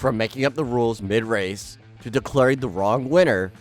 From making up the rules mid-race, to declaring the wrong winner,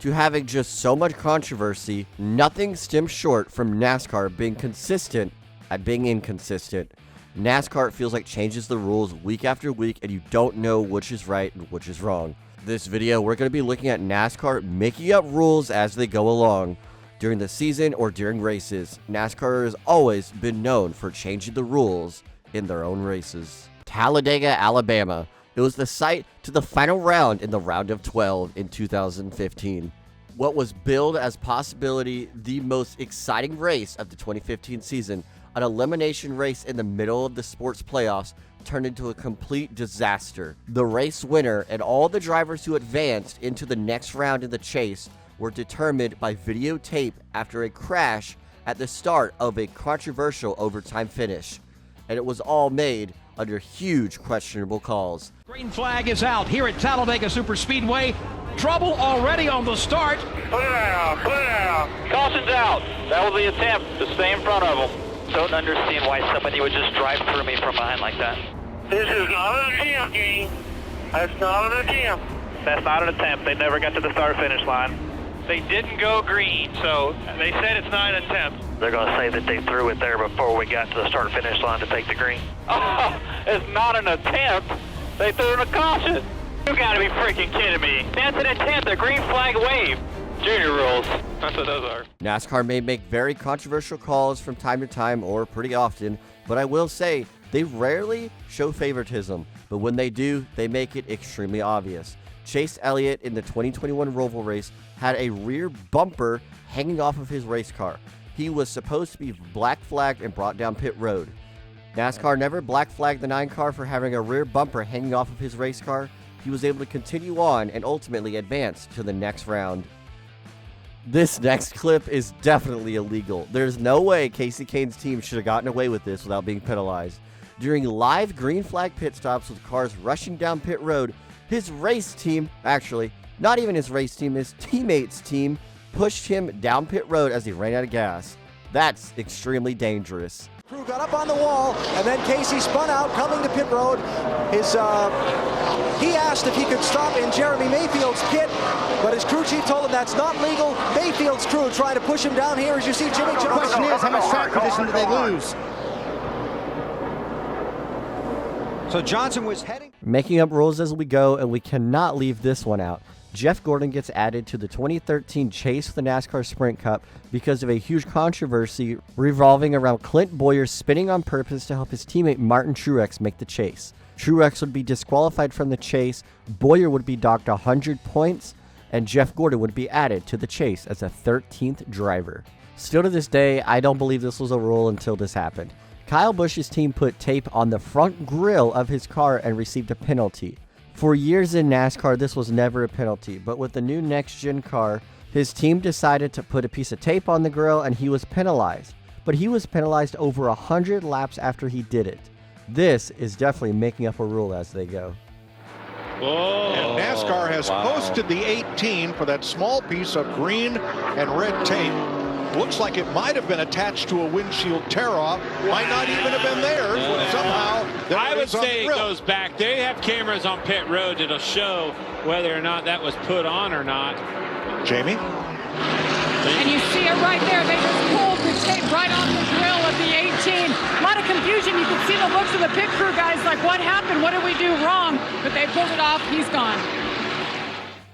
to having just so much controversy, nothing stems short from NASCAR being consistent at being inconsistent. NASCAR feels like changes the rules week after week and you don't know which is right and which is wrong. This video, we're going to be looking at NASCAR making up rules as they go along. During the season or during races, NASCAR has always been known for changing the rules in their own races. Talladega, Alabama. It was the site to the final round in the round of 12 in 2015. What was billed as possibility the most exciting race of the 2015 season, an elimination race in the middle of the sports playoffs, turned into a complete disaster. The race winner and all the drivers who advanced into the next round in the chase were determined by videotape after a crash at the start of a controversial overtime finish. And it was all made under huge questionable calls. Green flag is out here at Talladega Superspeedway. Trouble already on the start. Put it out, put it out. Caution's out. That was the attempt to stay in front of them. Don't understand why somebody would just drive through me from behind like that. This is not an attempt, Gene. That's not an attempt. That's not an attempt. They never got to the start-finish line. They didn't go green, so they said it's not an attempt. They're going to say that they threw it there before we got to the start-finish line to take the green. Oh, it's not an attempt. They threw in a caution. You got to be freaking kidding me. That's an attempt. A green flag wave. Junior rules. That's what those are. NASCAR may make very controversial calls from time to time or pretty often, but I will say they rarely show favoritism, but when they do, they make it extremely obvious. Chase Elliott in the 2021 Roval race had a rear bumper hanging off of his race car. He was supposed to be black flagged and brought down pit road. NASCAR never black flagged the 9 car for having a rear bumper hanging off of his race car. He was able to continue on and ultimately advance to the next round. This next clip is definitely illegal. There's no way Kasey Kahne's team should have gotten away with this without being penalized. During live green flag pit stops with cars rushing down pit road, his race team, actually, not even his race team, his teammates' team, pushed him down pit road as he ran out of gas. That's extremely dangerous. Crew got up on the wall, and then Kasey spun out, coming to pit road. He asked if he could stop in Jeremy Mayfield's pit, but his crew chief told him that's not legal. Mayfield's crew trying to push him down here, as you see Jimmy Johnson. The question is, how much track position did they lose? So Johnson was heading... Making up rules as we go, and we cannot leave this one out. Jeff Gordon gets added to the 2013 chase for the NASCAR Sprint Cup because of a huge controversy revolving around Clint Bowyer spinning on purpose to help his teammate Martin Truex make the chase. Truex would be disqualified from the chase, Bowyer would be docked 100 points, and Jeff Gordon would be added to the chase as a 13th driver. Still to this day, I don't believe this was a rule until this happened. Kyle Busch's team put tape on the front grille of his car and received a penalty. For years in NASCAR, this was never a penalty, but with the new next-gen car, his team decided to put a piece of tape on the grille and he was penalized. But he was penalized over 100 laps after he did it. This is definitely making up a rule as they go. Whoa. And NASCAR has posted the 18 for that small piece of green and red tape. Looks like it might have been attached to a windshield tear-off. Might not even have been theirs, but somehow I would say it goes back. They have cameras on pit road that'll show whether or not that was put on or not. Jamie? And you see it right there. They just pulled the tape right off the grill of the 18. A lot of confusion. You can see the looks of the pit crew guys like, what happened? What did we do wrong? But they pulled it off. He's gone.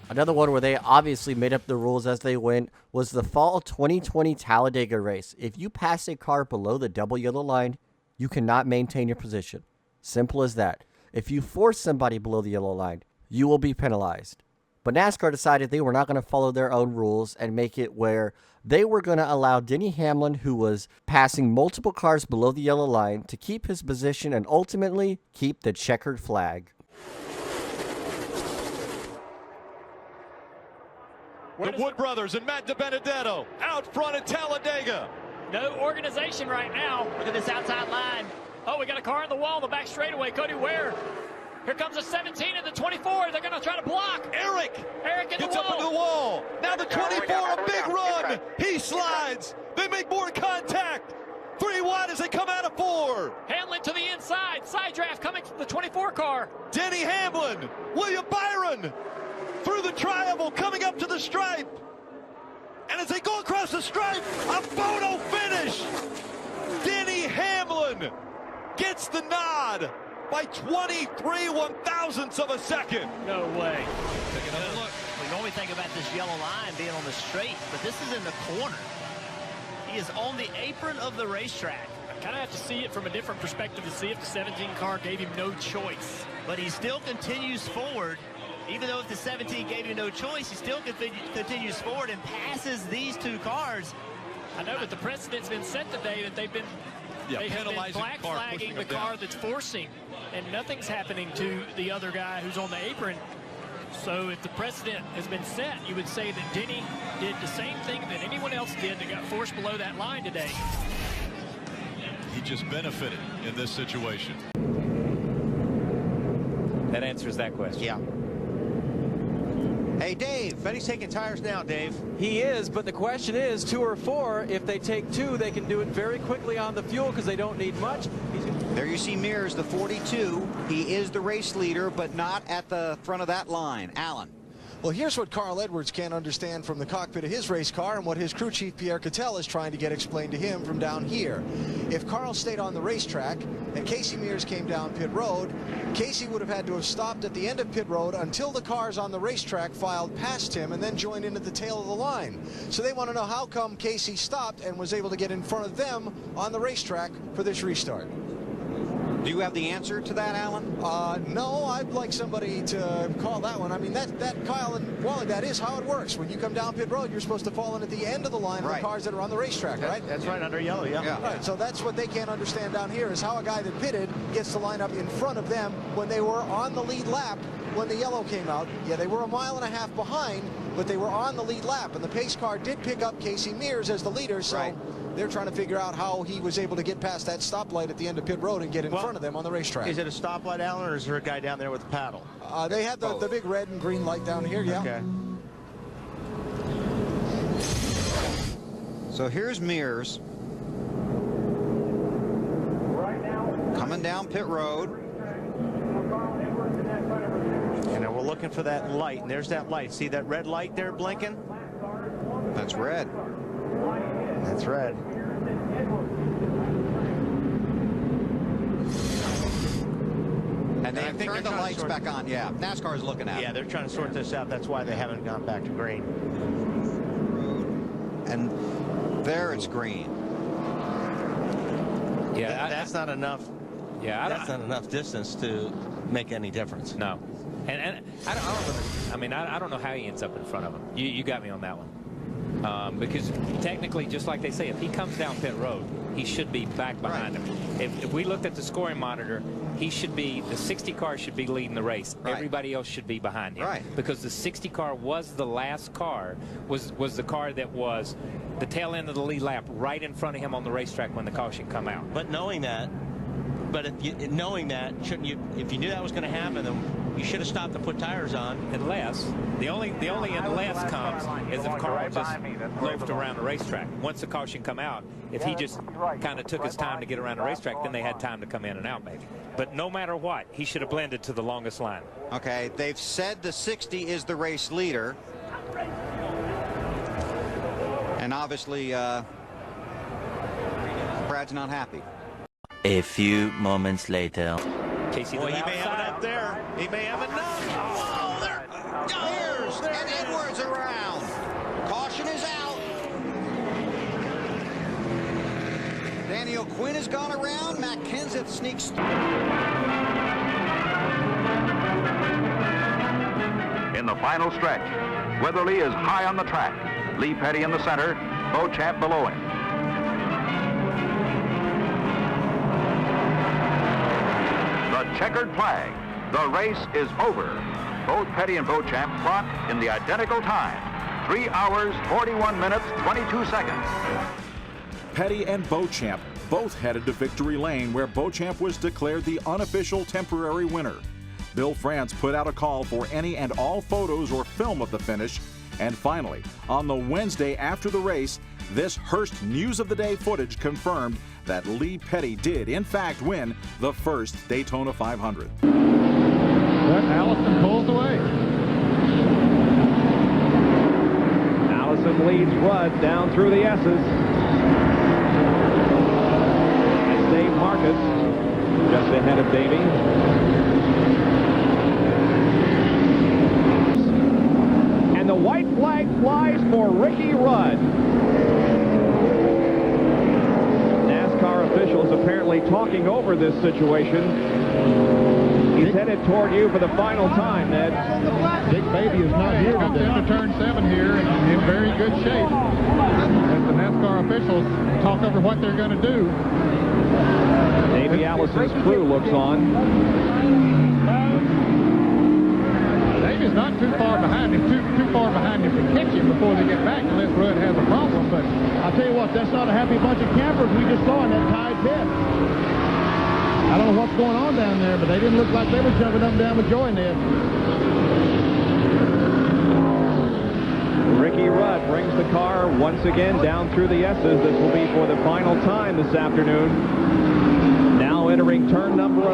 Another one where they obviously made up the rules as they went was the fall 2020 Talladega race. If you pass a car below the double yellow line, you cannot maintain your position. Simple as that. If you force somebody below the yellow line, you will be penalized. But NASCAR decided they were not going to follow their own rules and make it where they were going to allow Denny Hamlin, who was passing multiple cars below the yellow line, to keep his position and ultimately keep the checkered flag. The Wood brothers and Matt DiBenedetto out front at Talladega. No organization right now. Look at this outside line. Oh, we got a car in the wall, the back straightaway. Cody Ware. Here comes the 17 and the 24. They're going to try to block. Eric in gets the up into the wall. Now the 24, a big run. He slides. They make more contact. 3 wide. inside as they come out of 4. Hamlin to the inside. Side draft coming from the 24 car. Denny Hamlin, William Byron through the triangle coming up to the stripe. And as they go across the stripe, a photo finish. Denny Hamlin gets the nod by 23 one-thousandths of a second. No way. Take another look. We normally think about this yellow line being on the straight, but this is in the corner. He is on the apron of the racetrack. I kind of have to see it from a different perspective to see if the 17 car gave him no choice. But he still continues forward. Even though if the 17 gave him no choice, he still continues forward and passes these 2 cars. I know that the precedent's been set today that they have been black flagging the car that's forcing, and nothing's happening to the other guy who's on the apron. So if the precedent has been set, you would say that Denny did the same thing that anyone else did that got forced below that line today. He just benefited in this situation. That answers that question. Yeah. Hey, Dave. Betty's taking tires now, Dave. He is, but the question is 2 or 4. If they take 2, they can do it very quickly on the fuel because they don't need much. There you see Mears, the 42. He is the race leader, but not at the front of that line. Alan. Well, here's what Carl Edwards can't understand from the cockpit of his race car and what his crew chief Pierre Cattell is trying to get explained to him from down here. If Carl stayed on the racetrack and Casey Mears came down pit road, Casey would have had to have stopped at the end of pit road until the cars on the racetrack filed past him and then joined in at the tail of the line. So they want to know how come Casey stopped and was able to get in front of them on the racetrack for this restart. Do you have the answer to that, Alan? No, I'd like somebody to call that one. I mean, that Kyle and Wally, that is how it works. When you come down pit road, you're supposed to fall in at the end of the line of the cars that are on the racetrack, right? That's right, under yellow, yeah. Right, so that's what they can't understand down here is how a guy that pitted gets to line up in front of them when they were on the lead lap when the yellow came out. Yeah, they were a mile and a half behind, but they were on the lead lap, and the pace car did pick up Casey Mears as the leader, so they're trying to figure out how he was able to get past that stoplight at the end of pit road and get in front of them on the racetrack. Is it a stoplight, Alan, or is there a guy down there with a paddle? They had the big red and green light down here, yeah. Okay. So here's Mears. Coming down pit road. And we're looking for that light, and there's that light. See that red light there blinking? That's red. That's red. And they turned the lights back on, yeah. NASCAR is looking at it. Yeah, they're trying to sort this out. That's why they haven't gone back to green. And there it's green. Yeah, that's not enough. Yeah, that's not enough distance to make any difference. No. And I don't know how he ends up in front of him. You got me on that one. Because technically, just like they say, if he comes down pit road, he should be back behind him. If we looked at the scoring monitor, he should be, the 60 car should be leading the race. Everybody else should be behind him. Because the 60 car was the last car, was the car that was the tail end of the lead lap right in front of him on the racetrack when the caution come out. But knowing that, shouldn't you, if you knew that was going to happen, then you should have stopped to put tires on. Unless, the only unless comes is if Carl just loafed around the racetrack. Once the caution come out, if he just kind of took his time to get around the racetrack, then they had time to come in and out maybe. But no matter what, he should have blended to the longest line. Okay, they've said the 60 is the race leader. And obviously, Brad's not happy. A few moments later. Casey, he may have enough there. He may have enough. Oh, there. Mears and Edwards around. Caution is out. Daniel Quinn has gone around. Matt Kenseth sneaks. In the final stretch, Weatherly is high on the track. Lee Petty in the center, Beauchamp below him. The checkered flag. The race is over. Both Petty and Beauchamp clock in the identical time. 3 hours, 41 minutes, 22 seconds. Petty and Beauchamp both headed to victory lane, where Beauchamp was declared the unofficial temporary winner. Bill France put out a call for any and all photos or film of the finish. And finally, on the Wednesday after the race, this Hearst News of the Day footage confirmed that Lee Petty did, in fact, win the first Daytona 500. But Allison pulls away. Allison leads Rudd down through the S's. And Dave Marcus just ahead of Davey. And the white flag flies for Ricky Rudd. NASCAR officials apparently talking over this situation. He's headed toward you for the final time, Ned. Big Baby is not here today. To turn 7 here in very good shape as the NASCAR officials talk over what they're going to do. Davey Allison's crew looks on. Davey's not too far behind him, too far behind him to catch him before they get back unless Rudd has a problem. But I'll tell you what, that's not a happy bunch of campers we just saw in that tied pit. I don't know what's going on down there, but they didn't look like they were jumping up and down with joy, Ned. Ricky Rudd brings the car once again down through the S's. This will be for the final time this afternoon. Now entering turn number 11.